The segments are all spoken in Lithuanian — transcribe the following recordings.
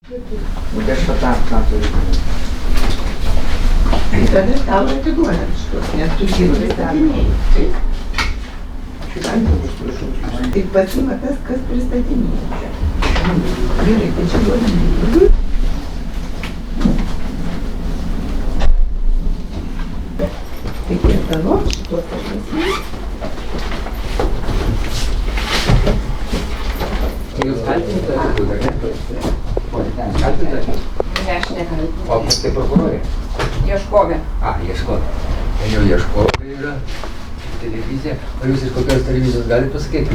Aš tą turiu. Tai tada tau atiduodam šitos, nes tu jį pristatinėjai. Tik pasima tas, kas pristatinėja. Gerai, tai čia duodam. Tai kiek tavo šitos pasimės? Jūs kaltinate būdą, ne? Kaltinate? Ne, aš nekaltinu. O kas tai prokurorė? Ieškovė. Ieškovė. Jau ieškovė yra televizija. O jūs iš kokios televizijos galite pasakyti?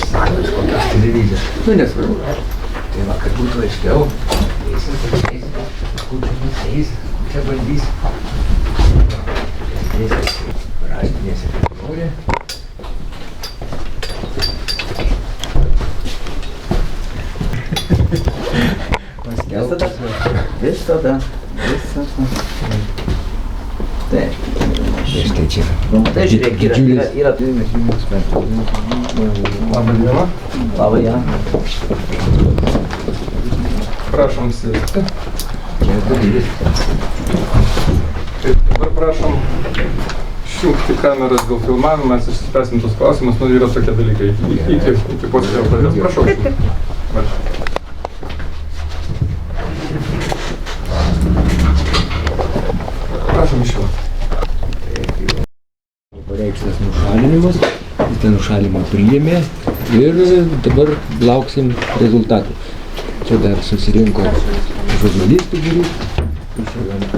Sako, iš kokios televizijos. Nesvarbu. Tai va, kad būtų aiškiau. Eisim, pažiūrėsime, kur čia mes eisim, kur čia bandysim. Raštinėse prokurorė. Visada. Taip. Štai čia. Tai žiūrėk, yra Labą dieną. Labą dieną. Prašom sėsti. Čia dalyvis. Taip, dabar prašom išjungti kameras dėl filmavimo, mes išspręsim tus klausimus, yra tokie dalykai. Iki posėdžio pradės. Prašau. Prašom išjungti. Pareikštas nušalinimas, jis tą nušalimą priėmė ir dabar lauksim rezultatų. Čia dar susirinko žurnalistų būrys, iš LNK,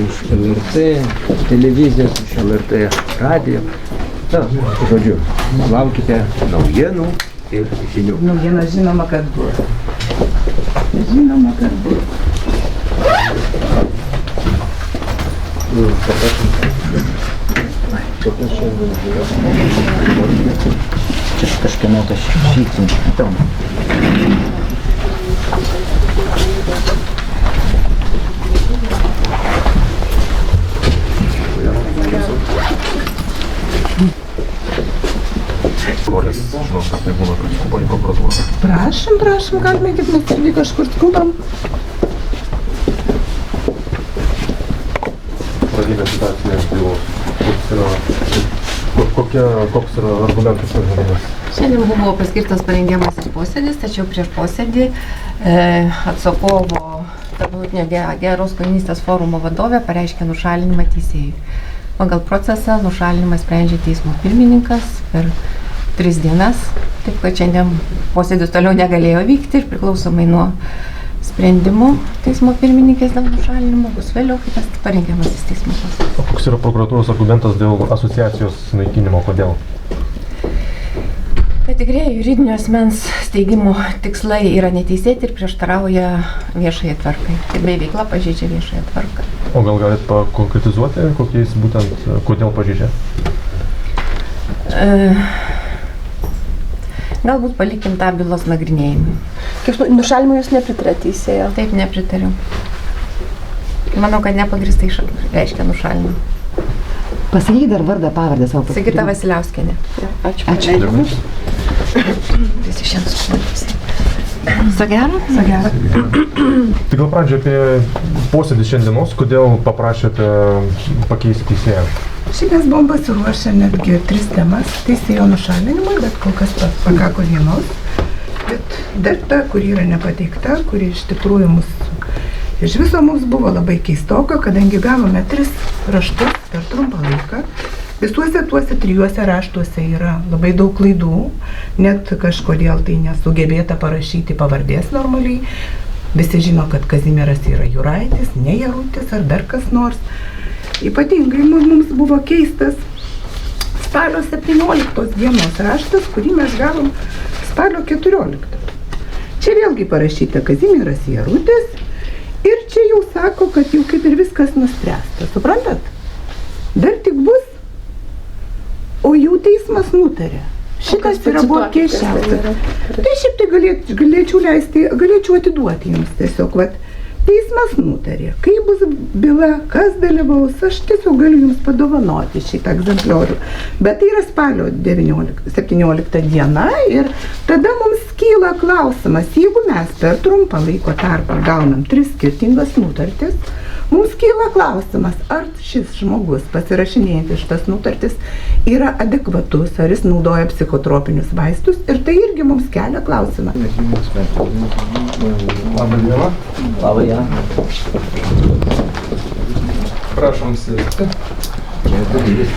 iš LRT televizijos, iš LRT radijo. Na, žodžiu, laukite naujienų ir žinių. Naujienos žinoma, kad bus. Žinoma, kad bus. Čia kažkieno tas šypsint. Prašom, galime, kaip mes irgi kažkur skubam. Pradinė situacija buvo. Koks yra argumentas pagrindinės? Šiandien buvo paskirtas parengiamasis posėdis, tačiau prieš posėdį atsakovo Tarptautinio geros kaimynystės forumo vadovė pareiškė nušalinimą teisėjui. Pagal procesą nušalinimą sprendžia teismo pirmininkas per 3 dienas, taip kad šiandien posėdis toliau negalėjo vykti ir priklausomai nuo sprendimų teismo pirmininkės dėl nušalinimo bus vėliau kitas parengiamasis teismo posėdis. O koks yra prokuratūros argumentas dėl asociacijos naikinimo, kodėl? Patikrieji juridinio asmens steigimo tikslai yra neteisėti ir prieštarauja viešajai tvarkai. Tai bei veikla pažeidžia viešąją tvarką. O gal galite pakonkretizuoti, kokiais būtent, kodėl pažeidžia? Galbūt palikim tą bylos nagrinėjimui. Nušalimui jūs nepritarėte teisėjo? Taip, nepritariu. Manau, kad nepagristai reiškia nušalimą. Pasakyk dar vardą, pavardę savo pasakyti. Sigita Vasiliauskienė. Ačiū. Visi šiandien susimatys. Sagera? Sagera. Tai gal pradžio apie posėdį šiandienos, kodėl paprašėte pakeisti teisėją? Šiaip mes buvom pasiruošę netgi 3 temas teisėjo nušalinimui, bet kol kas pakako vienos. Bet dar ta, kuri yra nepateikta, kuri iš tikrųjų iš viso mums buvo labai keistoka, kadangi gavome 3 raštus per trumpą laiką. Visuose tuose 3 raštuose yra labai daug klaidų, net kažkodėl tai nesugebėta parašyti pavardės normaliai. Visi žino, kad Kazimieras yra Juraitis, ne Jarutis ar dar kas nors. Ypatingai mums buvo keistas spalio 17 dienos raštas, kurį mes gavom spalio 14. Čia vėlgi parašyta Kazimieras Jarutis ir čia jau sako, kad jau kaip ir viskas nuspręsta. Suprantat? Dar tik bus, o jau teismas nutarė. Šitas yra buvo keisčiausias. Tai šiaip tai galėčiau atiduoti jums tiesiog. Vat, Teismas nutarė, kaip bus byla, kas dalyvaus, aš tiesiog galiu jums padovanoti šitą egzempliorių. Bet tai yra spalio 17 diena ir tada mums kyla klausimas, jeigu mes per trumpą laiko tarpą gaunam 3 skirtingas nutartis, mums kyla klausimas, ar šis žmogus pasirašinėjantis šitas nutartis yra adekvatus, ar jis naudoja psichotropinius vaistus ir tai irgi mums kelia klausimą. Labą dieną. Labą dieną. Prašom sėsti. Dalyvis.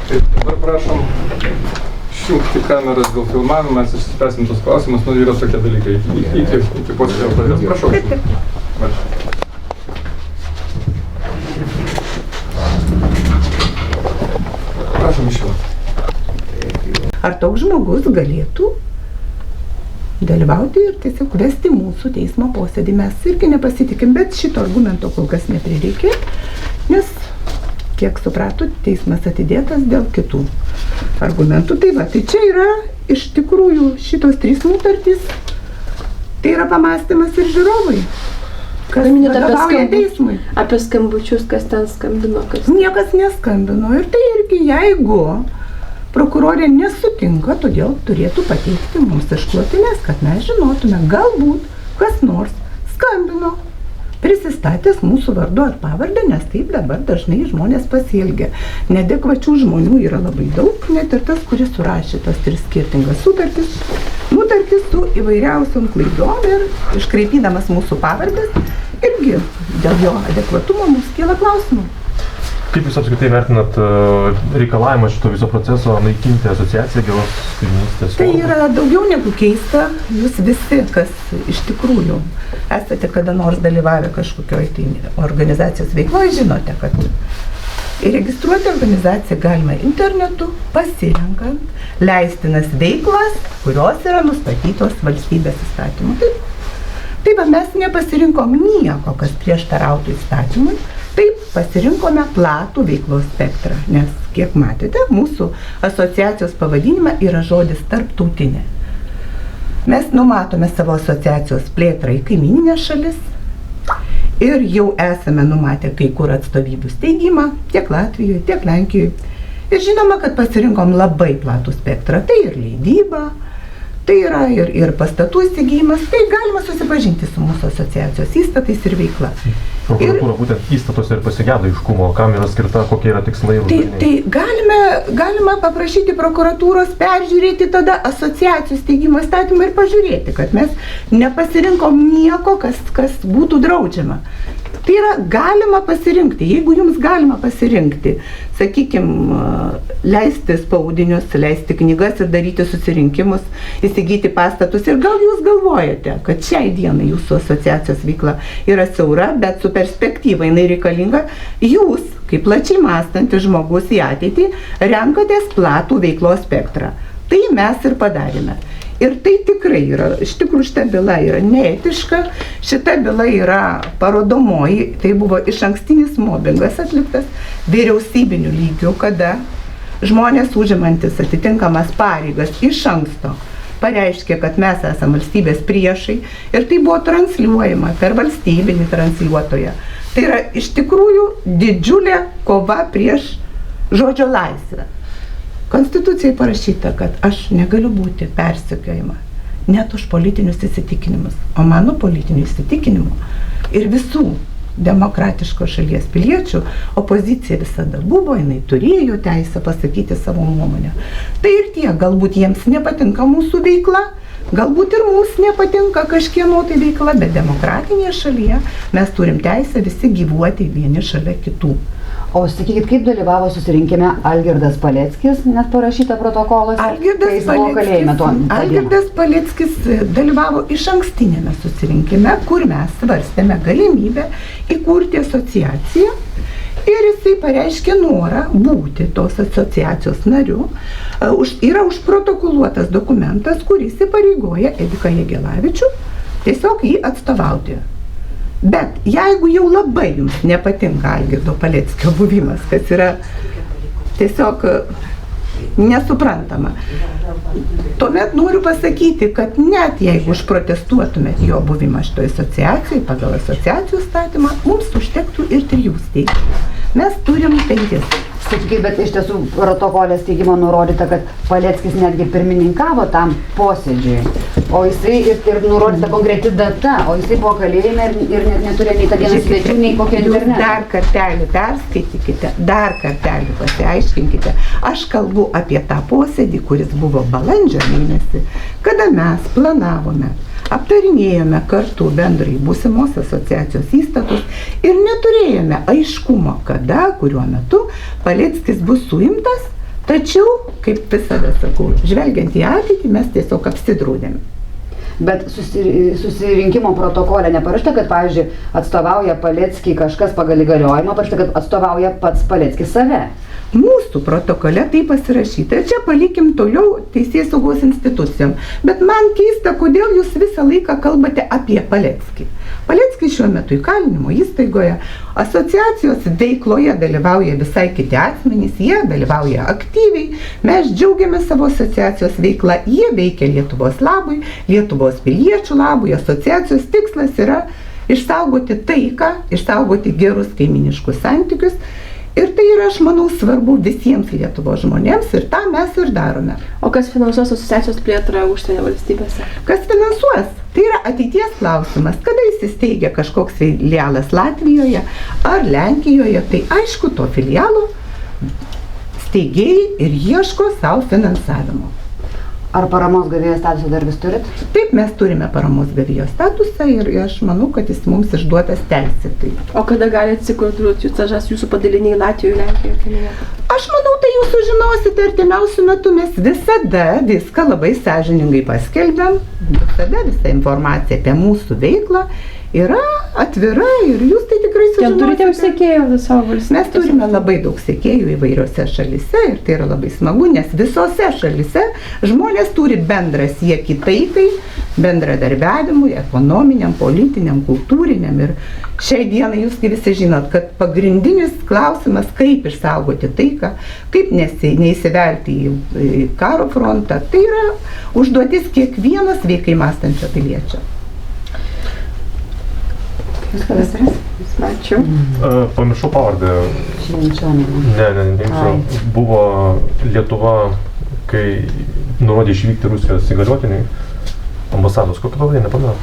Taip, dabar prašom išjungti kameras dėl filmavimo, mes išspręsim tos klausimus, nu yra tokie dalykai. Iki posėdžio pradės. Prašau. Prašom išjungti. Ar toks žmogus galėtų dalyvauti ir tiesiog vesti mūsų teismo posėdį? Mes irgi nepasitikim, bet šito argumento kol kas neprireikė, nes, kiek suprato, teismas atidėtas dėl kitų argumentų. Tai va, tai čia yra iš tikrųjų šitos 3 nutartys, tai yra pamąstymas ir žiūrovai, kas vadovauja teismui. Apie skambučius, kas ten skambino, kas... Niekas neskambino ir tai irgi, jeigu prokurorė nesutinka, todėl turėtų pateikti mums išklotinės, kad mes žinotume, galbūt kas nors skambino, prisistatęs mūsų vardu ar pavardę, nes taip dabar dažnai žmonės pasielgia. Neadekvačių žmonių yra labai daug, net ir tas, kuris surašė tas 3 skirtingas nutartis su įvairiausiom klaidom ir iškreipydamas mūsų pavardės, irgi dėl jo adekvatumo mums kyla klausimų. Kaip jūs apskritai vertinat reikalavimą šito viso proceso naikinti asociaciją geros kaimynystės? Tai yra daugiau negu keista. Jūs visi, kas iš tikrųjų esate kada nors dalyvavę kažkokioj tai organizacijos veikloje, žinote, kad įregistruoti organizaciją galima internetu, pasirenkant leistinas veiklas, kurios yra nustatytos valstybės įstatymų. Taip, mes nepasirinkom nieko, kas prieštarautų įstatymui. Taip, pasirinkome platų veiklos spektrą, nes, kiek matėte, mūsų asociacijos pavadinime yra žodis tarptautinė. Mes numatome savo asociacijos plėtrą į kaimyninės šalis ir jau esame numatę kai kur atstovybių steigimą, tiek Latvijoje, tiek Lenkijoje. Ir žinoma, kad pasirinkom labai platų spektrą, tai ir leidyba, tai yra ir pastatų įsigijimas, tai galima susipažinti su mūsų asociacijos įstatais ir veikla. Prokuratūra būtent įstatuose ir pasigėdo aiškumo, kam yra skirta, kokie yra tikslai. Tai galima paprašyti prokuratūros peržiūrėti tada asociacijų steigimo įstatymą ir pažiūrėti, kad mes nepasirinkom nieko, kas būtų draudžiama. Tai yra galima pasirinkti, jeigu jums galima pasirinkti, sakykime, leisti spaudinius, leisti knygas ir daryti susirinkimus, įsigyti pastatus ir gal jūs galvojate, kad šiai dienai jūsų asociacijos veikla yra siaura, bet su perspektyva jinai reikalinga, jūs, kaip plačiai mąstantis žmogus į ateitį, renkatės platų veiklos spektrą. Tai mes ir padarėme. Ir tai tikrai yra, iš tikrųjų šita byla yra neetiška, šita byla yra parodomoji, tai buvo išankstinis mobingas atliktas vyriausybiniu lygiu, kada žmonės užimantis atitinkamas pareigas iš anksto pareiškė, kad mes esame valstybės priešai ir tai buvo transliuojama per valstybinį transliuotoją. Tai yra iš tikrųjų didžiulė kova prieš žodžio laisvę. Konstitucijai parašyta, kad aš negaliu būti persekiojama net už politinius įsitikinimus, o mano politinių įsitikinimų ir visų demokratiškos šalies piliečių opozicija visada buvo, jinai turėjo teisę pasakyti savo nuomonę. Tai ir tie, galbūt jiems nepatinka mūsų veikla, galbūt ir mums nepatinka kažkieno tai veikla, bet demokratinėje šalyje mes turim teisę visi gyvuoti vieni šalia kitų. O sakykit, kaip dalyvavo susirinkime Algirdas Paleckis, net parašyta protokolas? Algirdas Paleckis dalyvavo išankstinėme susirinkime, kur mes svarstėme galimybę įkurti asociaciją ir jisai pareiškė norą būti tos asociacijos nariu. Yra užprotokoluotas dokumentas, kuris įpareigoja Ediką Jagelavičių tiesiog jį atstovauti. Bet jeigu jau labai jums nepatinka Algirdo Paleckio buvimas, kas yra tiesiog nesuprantama. Tuomet noriu pasakyti, kad net jeigu užprotestuotumėt jo buvimą šitoje asociacijoje, pagal asociacijų statymą, mums užtektų ir 3 steigimų. Mes turim 5. Sakykit, bet iš tiesų protokole steigimo nurodyta, kad Paleckis netgi pirmininkavo tam posėdžiui, o jisai ir nurodyta konkreti data, o jisai buvo kalėjime ir net neturėjo nei tą dieną svečių, nei kokio interneto. Dar kartelį perskaitykite, dar kartelį pasiaiškinkite. Aš kalbu apie tą posėdį, kuris buvo balandžio mėnesį, kada mes planavome, aptarinėjome kartu bendrai būsimos asociacijos įstatus ir neturėjome aiškumo, kada, kuriuo metu Paleckis bus suimtas, tačiau, kaip visada sakau, žvelgiant į ateitį, mes tiesiog apsidraudėme. Bet susirinkimo protokole neparašta, kad, pavyzdžiui, atstovauja Paleckį kažkas pagal įgaliojimą, parašta, kad atstovauja pats Paleckis save. Mūsų protokole tai pasirašyta. Čia palikim toliau teisėsaugos institucijom. Bet man keista, kodėl jūs visą laiką kalbate apie Paleckį. Paleckis šiuo metu įkalinimo įstaigoje, asociacijos veikloje dalyvauja visai kiti asmenys, jie dalyvauja aktyviai, mes džiaugiamės savo asociacijos veiklą, jie veikia Lietuvos labui, Lietuvos piliečių labui, asociacijos tikslas yra išsaugoti taiką, išsaugoti gerus kaiminiškus santykius. Ir tai yra, aš manau, svarbu visiems Lietuvos žmonėms ir tą mes ir darome. O kas finansuos asociacijos plėtrą užsienio valstybėse? Kas finansuos? Tai yra ateities klausimas. Kada įsisteigia kažkoks filialas Latvijoje ar Lenkijoje, tai aišku, to filialo steigėjai ir ieško savo finansavimo. Ar paramos gavėjo statusą dar vis turit? Taip, mes turime paramos gavėjo statusą ir aš manau, kad jis mums išduotas teisėtai. O kada gali atsikurti jūsų padaliniai Latvijoje, Lenkijoje, kaimynėje? Aš manau, tai jūs sužinosite artimiausiu metu, mes visada viską labai sąžiningai paskelbiam, visada visa informacija apie mūsų veiklą yra atvira ir jūs tai tikrai sužinosite. Ten turite jau sekėjų savo valstybėse? Mes turime labai daug sekėjų įvairiose šalise ir tai yra labai smagu, nes visose šalise žmonės turi bendrą siekį taikai, bendradarbiavimui, ekonominiam, politiniam, kultūriniam. Ir šiai dienai jūs visi žinot, kad pagrindinis klausimas, kaip išsaugoti taiką, kaip neįsivelti į karo frontą, tai yra užduotis kiekvieno sveikai mąstančio piliečio. Viskas yra? Ačiū. Pamiršau pavardę. Ne, buvo Lietuva, kai nurodė išvykti Rusijos įgaliotiniai, ambasados, kokia pavadė, nepamenu.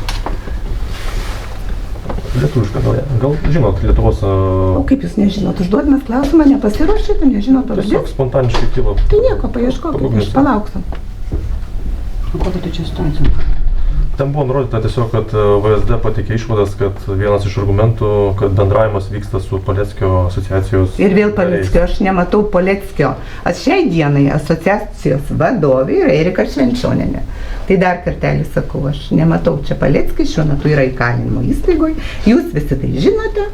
Lietuviška, gal žinot Lietuvos... O kaip jūs nežinot, užduodamas klausimą, nepasiruošėte, nežinot pavardės? Tiesiog spontaniškai kilo. Tai nieko, paieškokit, aš palauksiu. O kokia tai čia situacija? Ten buvo nurodyta tiesiog, kad VSD pateikė išvadas, kad vienas iš argumentų, kad bendravimas vyksta su Paleckio asociacijos... Ir vėl Paleckio, aš nematau Paleckio. Aš šiai dienai asociacijos vadovė yra Erika Švenčionienė. Tai dar kartelį sakau, aš nematau čia Paleckis, šiuo metu yra įkalinimo įstaigoje. Jūs visi tai žinote.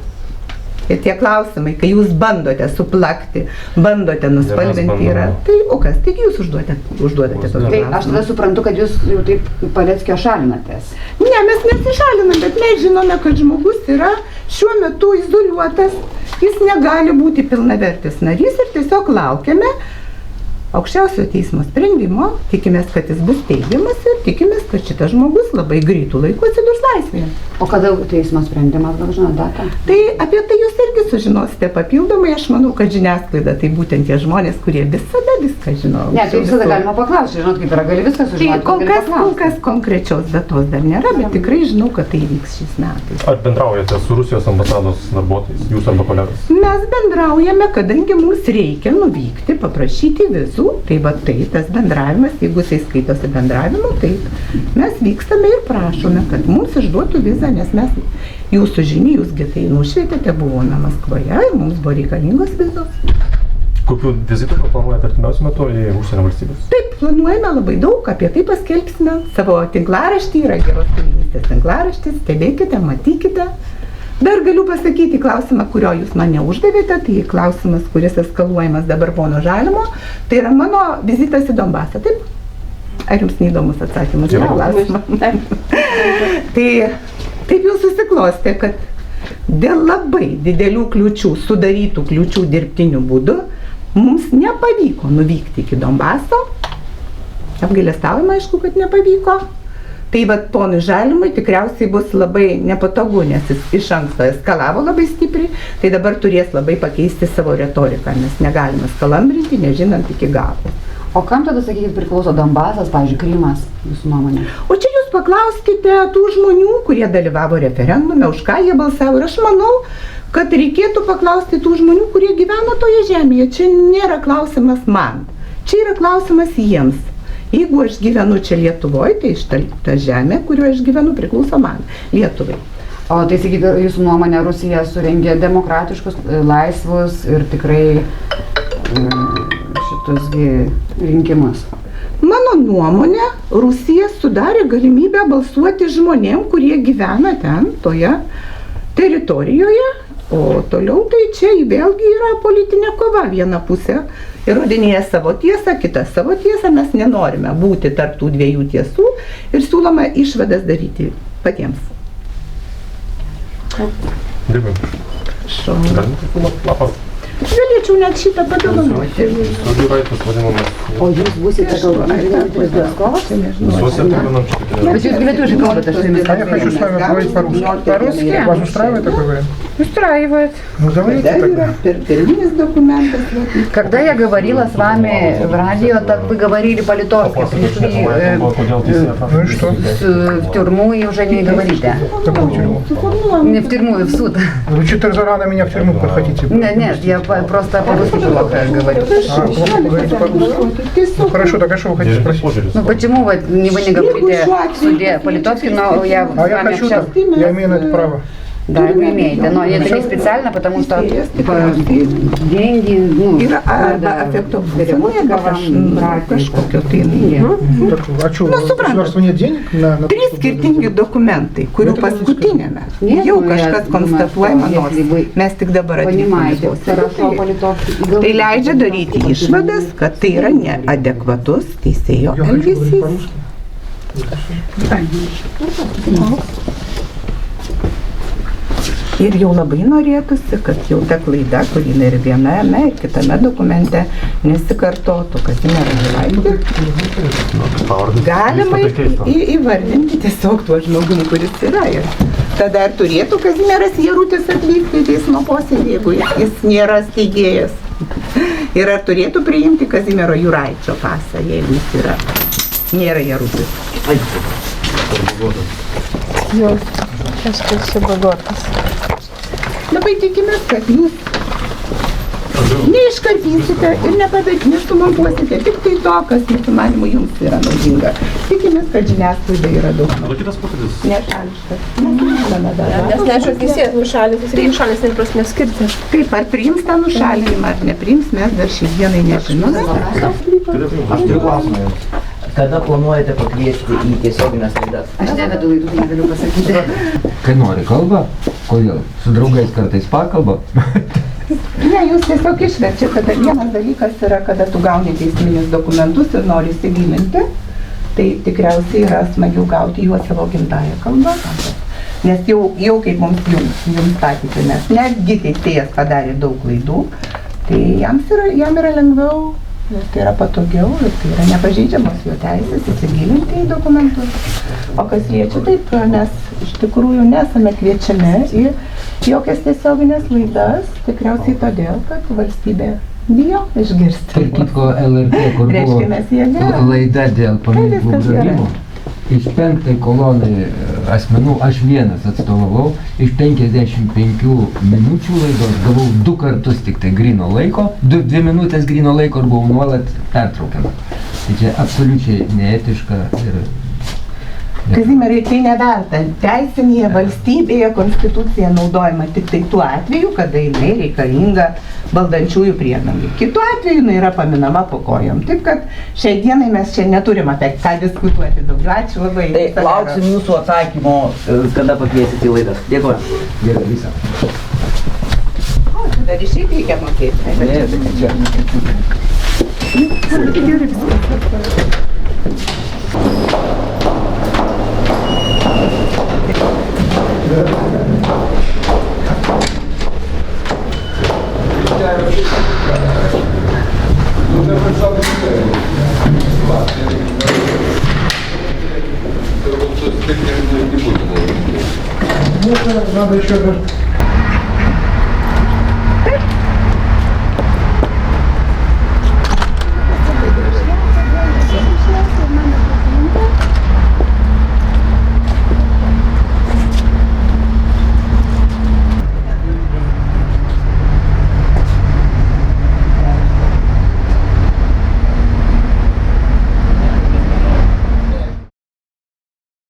Ir tie klausimai, kai jūs bandote suplakti, bandote nuspalvinti yra, tai o kas, taigi jūs užduodate tokį klausimą. Tai aš tada suprantu, kad jūs jau taip Paleckio šalinatės. Ne, mes nesišalinam, bet mes žinome, kad žmogus yra šiuo metu izoliuotas, jis negali būti pilnavertis narys ir tiesiog laukiame aukščiausiojo teismo sprendimo, tikimės, kad jis bus teigiamas ir tikimės, kad šitas žmogus labai greitų laikų atsidurs laisvėje. O kada teismo sprendimas, gal žinot datą? Tai apie tai jūs irgi sužinosite papildomai, aš manau, kad žiniasklaida tai būtent tie žmonės, kurie visada viską žino. Ne, tai visada galima paklausti, žinot, kaip yra, gali viską sužinoti. Tai kol kas konkrečios datos dar nėra, bet tikrai žinau, kad tai vyks šiais metais. Ar bendraujate su Rusijos ambasados darbuotojais, jūs arba kolegos? Mes bendraujame, kadangi mums reikia nuvykti, paprašyti vizų. Tai va tai, tas bendravimas, jeigu jisai skaitosi bendravimu, tai mes vykstame ir prašome, kad mums išduotų vizą, nes mes jūsų žiniai, jūsgi tai nušvietėte, buvome Maskvoje ir mums buvo reikalingos vizos. Kokių vizitų planuojate artimiausiu metu į užsienio valstybės? Taip, planuojame labai daug, apie tai paskelbsime. Savo tinklaraštį yra Geros kaimynystės tinklaraštis, stebėkite, matykite. Dar galiu pasakyti klausimą, kurio jūs mane uždavėte, tai klausimas, kuris eskaluojamas dabar pono Žalimo, tai yra mano vizitas į Donbasą, taip? Ar jums neįdomus atsakymas? Tai taip jau susiklostė, kad dėl labai didelių kliūčių, sudarytų kliūčių dirbtiniu būdu, Mums nepavyko nuvykti iki Donbaso. Apgailestaujama, aišku, kad nepavyko. Tai vat ponui Žalimui tikriausiai bus labai nepatogu, nes jis iš anksto eskalavo labai stipriai, tai dabar turės labai pakeisti savo retoriką, nes negalime skalambrinti, nežinant iki galo. O kam tada, sakykit, priklauso Donbasas, pavyzdžiui, Krymas, jūsų nuomonė? O čia jūs paklauskite tų žmonių, kurie dalyvavo referendume, už ką jie balsavo. Ir aš manau, kad reikėtų paklausti tų žmonių, kurie gyvena toje žemėje. Čia nėra klausimas man, čia yra klausimas jiems. Jeigu aš gyvenu čia Lietuvoje, tai ta žemė, kurioje aš gyvenu, priklauso man, Lietuvai. O tai, sakykit, jūsų nuomonė, Rusija surengė demokratiškus, laisvus ir tikrai šitusgi rinkimus? Mano nuomonė, Rusija sudarė galimybę balsuoti žmonėm, kurie gyvena ten, toje teritorijoje, o toliau tai čia vėlgi yra politinė kova. Viena pusė įrodinėja savo tiesą, kita savo tiesą, mes nenorime būti tarp tų dviejų tiesų ir siūlome išvadas daryti patiems. Dėkui. Galėčiau net šitą padovanoti. O jūs būsite kalbėti Peskov? Visuose kalbinam šitą. Bet jūs lietuviškai kalbate, aš su jumis Я хочу с вами говорить по-русски. По-русски? Вас устраивает такой вариант? Устраивает. Ну говорите тогда. Первинный документ. Когда я говорила с вами в радио, так вы говорили по-литовски, пришли Ну и что? в тюрьму и уже не говорите. Какую тюрьму? Не в тюрьму, в суд. Вы что-то рано меня в тюрьму хотите? Нет, я просто по-русски плохо говорю. Плохо говорите по-русски? Ну хорошо, так а что вы хотите спросить? Ну почему вы не говорите в суде по-литовски, но я с А я вами хочу, общалась? я имею на это право. Да, вы имеете, но это не специально, потому что деньги, ну, Переводка вам kažkokio tai. А что, у государства нет денег на... Trys skirtingi dokumentai, kurių paskutinėme jau kažkas konstatuojama, nors mes tik dabar понимаете, хорошо atlikome. по-литовски. Tai leidžia daryti išvadas, kad tai yra neadekvatus teisėjo Я хочу говорить elgesys. по-русски. Ir jau labai norėtųsi, kad jau ta klaida, kuri ir viename, ir kitame dokumente nesikartotų, kad ji nėra įvardinti. Galima įvardinti tiesiog tuo žmogum, kuris yra. Ir tada ir turėtų Kazimieras Jarutis atvykti į teismo posėdį, jeigu jis nėra steigėjas. Ir ar turėtų priimti Kazimiero Juraičio pasą, jeigu jis yra, nėra Jarutis. Jos, kažkas čia bagotas. Labai tikimės, kad jūs neiškarpysite ir nesumontuosite tik tai to, kas jūsų manimu jums yra naudinga. Tikimės, kad žiniasklaida yra daug nešališkas. Nes neaišku, teisėjas nušalintas ir nušalintas neprasmės skirti. Kaip, ar priims tą nušalinimą, ar nepriims, mes dar šiai dienai nežinome. Aš turiu klausimą jums. Kada planuojate pakviesti į tiesioginės laidas? Aš nevedu laidų, tai negaliu pasakyti. Kai nori kalba? Kodėl? Su draugais kartais pakalba? Ne, jūs tiesiog išverčia, kada vienas dalykas yra, kada tu gauni teisminius dokumentus ir nori įsigilinti, tai tikriausiai yra smagiau gauti juos savo gimtąją kalbą. Nes jau kaip jums patikė, nes netgi teisėjas padarė daug klaidų, tai jam yra lengviau, tai yra patogiau ir tai yra nepažeidžiamos jo teisės įsigilinti į dokumentus. O kas liečia taip, mes iš tikrųjų nesame kviečiami į jokias tiesioginės laidas, tikriausiai todėl, kad valstybė bijo išgirsti. Tarp kitko LRT, kur buvo laida dėl paminklų gravimo, iš 5 kolonai asmenų aš vienas atstovavau, iš 55 minučių laidos gavau 2 kartus tik tai gryno laiko, 2 minutės gryno laiko ir buvau nuolat pertraukiama. Tai čia absoliučiai neetiška ir... Kazimierai, tai neverta. Teisinėje valstybėje konstitucija naudojama tik tai tuo atveju, kada jinai reikalinga valdančiųjų priedangai. Kitu atveju jinai yra paminama po kojom. Taip, kad šiai dienai mes čia neturim apie ką diskutuoti daugiau. Ačiū labai. Tai lauksim jūsų atsakymo, kada pakviesit į laidas. Dėkuoju. Gerai, visą. O, tai dar išeiti reikia mokėti. Ne, tai čia. Gerai, viskas. будет тогда? Ну, это надо еще